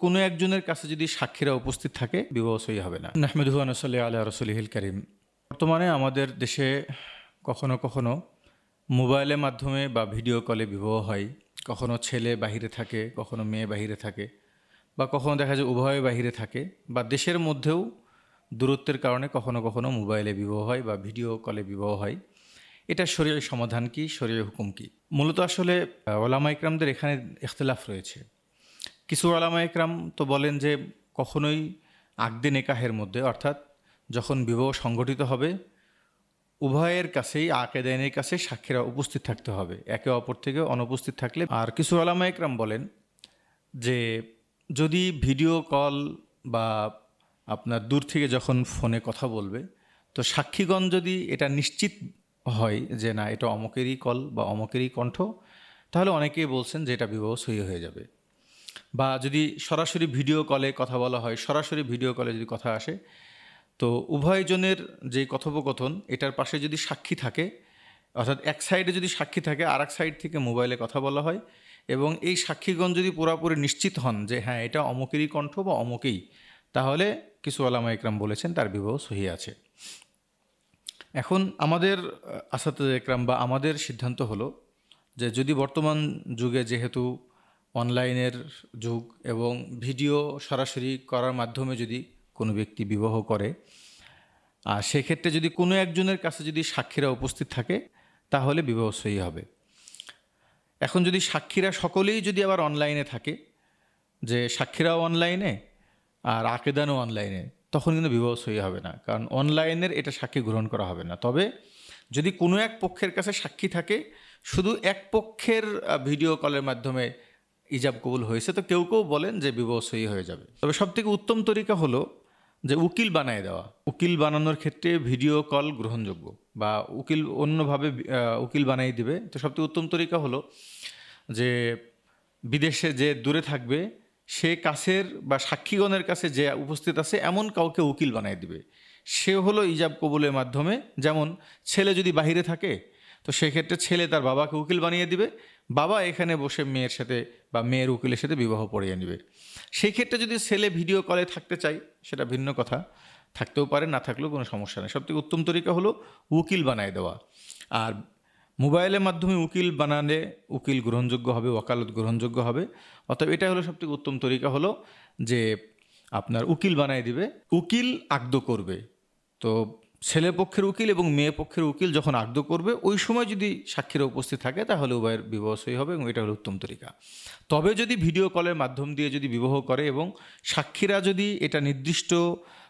কোনো একজনের কাছে যদি সাক্ষীরা উপস্থিত থাকে বিবাহ সই হবে না। নাহমাদুহু ওয়া নুসাল্লি আলা রাসূলিহিল কারীম। বর্তমানে আমাদের দেশে কখনো কখনো মোবাইলের মাধ্যমে বা ভিডিও কলে বিবাহ হয়। কখনো ছেলে বাহিরে থাকে, কখনো মেয়ে বাহিরে থাকে, বা কখনো দেখা যায় উভয়ে বাহিরে থাকে, বা দেশের মধ্যেও দূরত্বের কারণে কখনো কখনো মোবাইলে বিবাহ হয় বা ভিডিও কলে বিবাহ হয়। এটা শরীয়র সমাধান কি, শরীয়র হুকুম কি? মূলত আসলে ওলামা ইকরামদের এখানে ইখতিলাফ রয়েছে। কিছু ওলামা ইকরাম তো বলেন যে কখনোই আকদে নেকাহের মধ্যে, অর্থাৎ যখন বিবাহ সংগঠিত হবে উভয়ের কাছেই আকেদাইনের কাছে সাক্ষীরা উপস্থিত থাকতে হবে, একে অপর থেকে অনুপস্থিত থাকলে। আর কিছু ওলামা ইকরাম বলেন যে যদি ভিডিও কল বা আপনার দূর থেকে যখন ফোনে কথা বলবে, তো সাক্ষীগণ যদি এটা নিশ্চিত হয় যে না এটা অমকেরই কল বা অমকেরই কণ্ঠ, তাহলে অনেকেই বলছেন যে এটা বিবাহ সহি হয়ে যাবে। বা যদি সরাসরি ভিডিও কলে কথা বলা হয়, সরাসরি ভিডিও কলে যদি কথা আসে, তো উভয়জনের যে কথোপকথন এটার পাশে যদি সাক্ষী থাকে, অর্থাৎ এক সাইডে যদি সাক্ষী থাকে আর এক সাইড থেকে মোবাইলে কথা বলা হয়, এবং এই সাক্ষীগণ যদি পুরোপুরি নিশ্চিত হন যে হ্যাঁ এটা অমুকেরই কণ্ঠ বা অমুকেই, তাহলে কিছু ওলামা ইকরাম বলেছেন তার বিবাহ সহি আছে। এখন আমাদের আসাতে ইকরাম বা আমাদের সিদ্ধান্ত হলো যে যদি বর্তমান যুগে যেহেতু অনলাইনের যুগ এবং ভিডিও সরাসরি করার মাধ্যমে যদি কোনো ব্যক্তি বিবাহ করে, আর সেক্ষেত্রে যদি কোনো একজনের কাছে যদি সাক্ষীরা উপস্থিত থাকে তাহলে বিবাহ সহি হবে। এখন যদি সাক্ষীরা সকলেই যদি আবার অনলাইনে থাকে, যে সাক্ষীরাও অনলাইনে আর আকেদানও অনলাইনে, তখন কিন্তু বিবাহ সহি হবে না, কারণ অনলাইনের এটা সাক্ষী গ্রহণ করা হবে না। তবে যদি কোনো এক পক্ষের কাছে সাক্ষী থাকে, শুধু এক পক্ষের ভিডিও কলের মাধ্যমে ইজাব কবুল হয়েছে, তো কেউ কেউ বলেন যে বিবাহ সহি হয়ে যাবে। তবে সবথেকে উত্তম তরিকা হলো যে উকিল বানায় দেওয়া। উকিল বানানোর ক্ষেত্রে ভিডিও কল গ্রহণযোগ্য, বা উকিল অন্যভাবে উকিল বানিয়ে দিবে। তো সবথেকে উত্তম তরিকা হলো যে বিদেশে যে দূরে থাকবে সে কাছের বা সাক্ষীগণের কাছে যে উপস্থিত আছে এমন কাউকে উকিল বানিয়ে দিবে। সে হলো ইজাব কবুলের মাধ্যমে, যেমন ছেলে যদি বাহিরে থাকে তো সেক্ষেত্রে ছেলে তার বাবাকে উকিল বানিয়ে দিবে, বাবা এখানে বসে মেয়ের সাথে বা মেয়ের উকিলের সাথে বিবাহ পড়িয়ে নেবে। সেই ক্ষেত্রে যদি ছেলে ভিডিও কলে থাকতে চায় সেটা ভিন্ন কথা, থাকতেও পারে, না থাকলেও কোনো সমস্যা নেই। সবথেকে উত্তম তরিকা হলো উকিল বানায় দেওয়া। আর মোবাইলের মাধ্যমে উকিল বানালে উকিল গ্রহণযোগ্য হবে, ওকালত গ্রহণযোগ্য হবে। অতএব এটা হলো সবথেকে উত্তম তরিকা, হলো যে আপনার উকিল বানায় দিবে, উকিল আকদ করবে। তো ছেলে পক্ষের উকিল এবং মেয়ে পক্ষের উকিল যখন আকদ করবে ওই সময় যদি সাক্ষীরা উপস্থিত থাকে তাহলে উভয়ের বিবাহ সহি হবে, এবং এটা হলো উত্তম তরিকা। তবে যদি ভিডিও কলের মাধ্যম দিয়ে যদি বিবাহ করে এবং সাক্ষীরা যদি এটা নির্দিষ্ট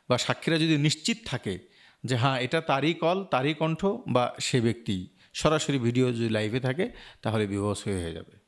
বা সাক্ষীরা যদি নিশ্চিত থাকে যে হ্যাঁ এটা তারই কল, তারই কণ্ঠ, বা সে ব্যক্তি সরাসরি ভিডিও যদি লাইভে থাকে, তাহলে বিবাহ সহি হয়ে যাবে।